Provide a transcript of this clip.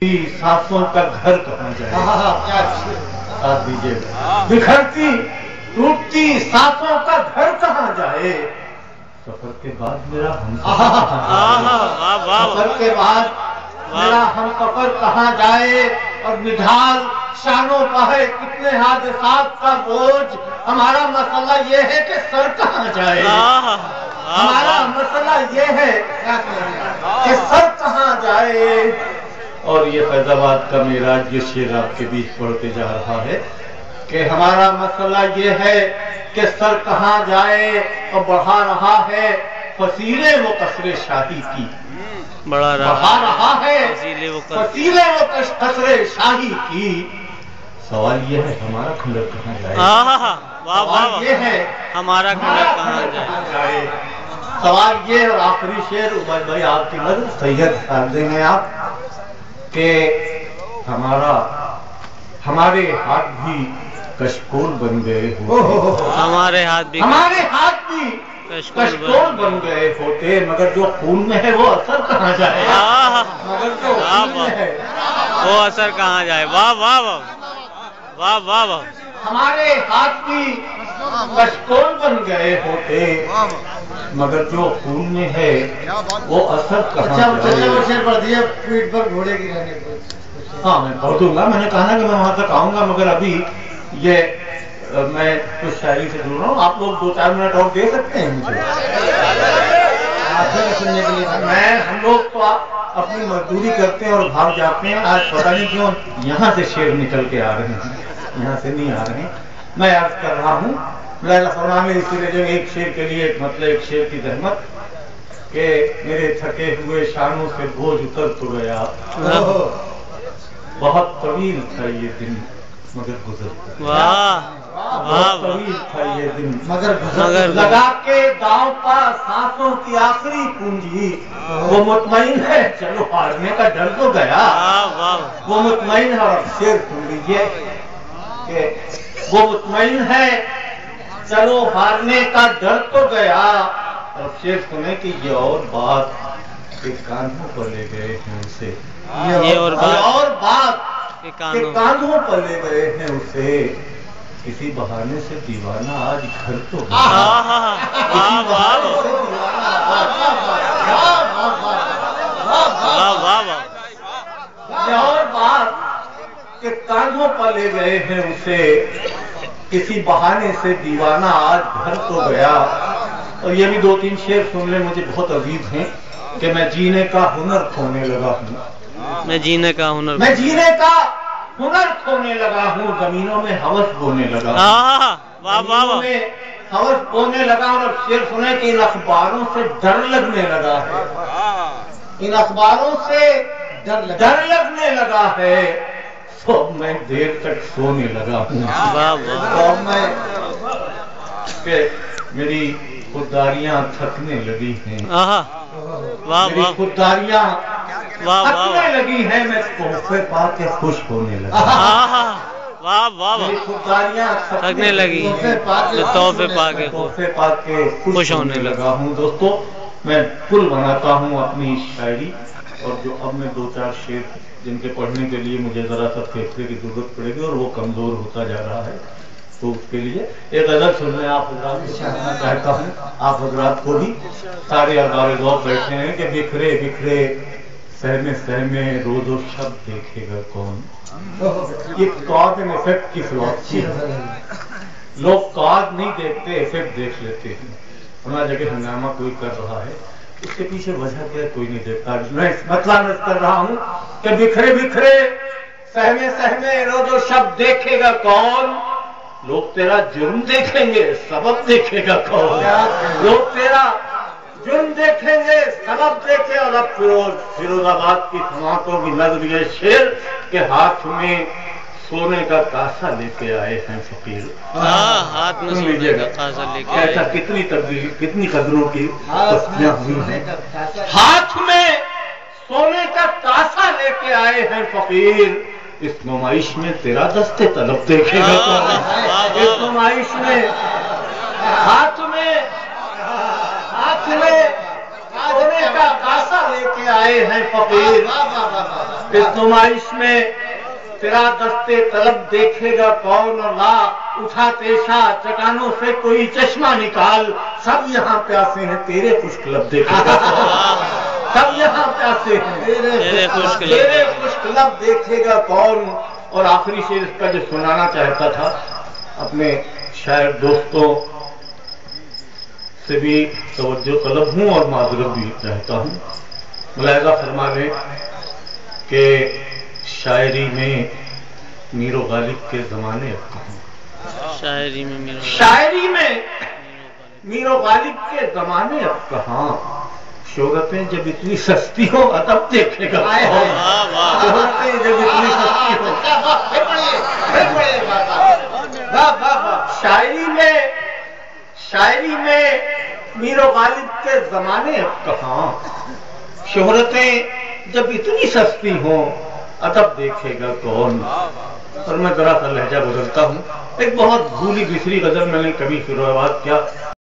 सांसों का घर कहाँ जाए। साथ दीजिए। बिखरती टूटती सांसों का घर कहाँ जाए। सफर के बाद मेरा सफर के बाद मेरा हम सफर कहाँ जाए। और निढाल शानों पर है कितने हादसात का बोझ। हमारा मसला ये है कि सर कहाँ जाए। हमारा मसला ये है कि सर कहाँ जाए। और ये फैजाबाद का मेराज ये शेर आपके बीच पढ़ते जा रहा है कि हमारा मसला ये है कि सर कहाँ जाए। और बढ़ा रहा है फसीले वो कसरे शाही की। बढ़ा रहा है फसीले वो कसरे शाही की। सवाल ये है हमारा खंडर कहाँ जाए। सवाल ये है हमारा खंडर कहाँ जाए। सवाल ये और आखिरी शेर उमर भाई आपकी मदद सैयद देंगे आप कि हमारे हाथ भी कशकोल बन गए होते। हमारे हाथ भी कशकोल बन गए होते। मगर जो खून में है वो असर कहाँ जाए। मगर जो खून में है वो असर कहाँ जाए। वाह वाह वाह वाह वाह वाह। हमारे हाथ भी कशकोल बन गए होते। मगर जो खून में है वो असर कहाँ जाए। पढ़ दिया पीठ पर घोड़े की रहने पर। हाँ मैं पढ़ दूंगा। मैंने कहा ना कि मैं वहां तक आऊंगा मगर अभी ये मैं कुछ शायरी से जुड़ रहा हूँ। आप लोग 2-4 मिनट और दे सकते हैं मुझे सुनने के लिए। हम लोग तो अपनी मजदूरी करते हैं और भाग जाते हैं। आज पता नहीं क्यों यहाँ से शेर निकल के आ रहे हैं, यहाँ से नहीं आ रहे हैं। मैं अर्ज कर रहा हूँ में इसीलिए जो एक शेर के लिए मतलब एक शेर की जहमत कि मेरे थके हुए शानों से बोझ उतर तो गया। बहुत तवील था ये दिन मगर गुजर बहुत तवील था ये दिन मगर लगा के दांव पर सांसों की आखिरी पूंजी। वो मुतमईन है चलो हारने का डर तो गया। वो मुतमईन है और शेर सुन लीजिए कि वो मुतमईन है चलो हारने का डर तो गया। और शेर सुने कि ये और बात के कांधों पर ले गए हैं उसे। ये और बात के कांधों पर ले गए हैं उसे। किसी बहाने से दीवाना आज घर तो गया। और बात के कांधों पर ले गए हैं उसे। किसी बहाने से दीवाना आज घर तो गया। और ये भी 2-3 शेर सुन ले मुझे बहुत अजीज हैं कि मैं जीने का हुनर खोने लगा हूँ। मैं जीने का हुनर खोने लगा हूँ। जमीनों में हवस बोने लगा। जमीनों में हवस बोने लगा। और शेर सुने कि इन अखबारों से डर लगने लगा है। इन अखबारों से डर लगने लगा है। तो मैं देर तक सोने लगा हूँ। और मैं मेरी खुददारियां थकने लगी हैं। मेरी खुददारियां थकने लगी हैं। मैं तोहफे पा के खुश होने लगा। मेरी खुददारियां थकने लगी तोहफे पा के खुश होने लगा हूँ। दोस्तों मैं पुल बनाता हूँ अपनी शायरी। और जो अब मैं 2-4 शेर जिनके पढ़ने के लिए मुझे जरा सा फेफड़े की जरूरत पड़ेगी और वो कमजोर होता जा रहा है। तो उसके लिए एक गजल सुनने आप हजरात चाहता हूँ। आप हजरात को भी सारे अरबाब ज़ौक़ बैठे हैं कि बिखरे बिखरे सहमे रोज़ो शब देखेगा कौन। ये कॉर्ड में इफेक्ट की फिलॉसफी है। लोग कॉर्ड नहीं देखते इफेक्ट देख लेते हैं। अपना जगह हंगामा कोई कर रहा है उसके पीछे वजह क्या कोई नहीं देखता। मैं मतलब कर रहा हूँ कि बिखरे बिखरे सहमे रोज़ो शब देखेगा कौन। लोग तेरा जुर्म देखेंगे सबब देखेगा कौन। लोग तेरा जुर्म देखेंगे सबब देखे। और अब फिरोजाबाद की धमाकों की नज़र ये शेर के हाथ में सोने का कासा लेके आए हैं फकीर। हाथ में सोने का कासा लेके ऐसा कितनी कदरों की तस्वीरें हुई हैं। हाथ में सोने का कासा लेके आए हैं फकीर। इस नुमाइश में तेरा दस्ते तलब देखेगा। इस नुमाइश में हाथ में सोने का कासा लेके आए हैं फकीर। اس نمائش میں تیرا دستے طلب دیکھے گا کون اور لا اٹھا تیشا چٹانوں سے کوئی چشمہ نکال سب یہاں پیاسے ہیں تیرے خشک لب دیکھے گا سب یہاں پیاسے ہیں تیرے خشک لب دیکھے گا کون. اور آخری شعر اس کا جو سنانا چاہتا تھا اپنے شاعر دوستوں سے بھی توجہ طلب ہوں اور معذرت بھی چاہتا ہوں. ملاحظہ فرما لیں کہ شاعری میں میر و غالب کے زمانے اب کہاں شاعری میں میر و غالب کے زمانے اب کہاں شہرتیں جب اتنی سستی ہو ادب دیکھے گا شہرتیں جب اتنی سستی ہو شاعری میں میر و غالب کے زمانے اب کہاں شہرتیں جب اتنی سستی ہوں ادب دیکھے گا کون. اور میں ذرا سا لہجہ بدلتا ہوں. ایک بہت بھولی بسری غزل میں نے کبھی شروعات کیا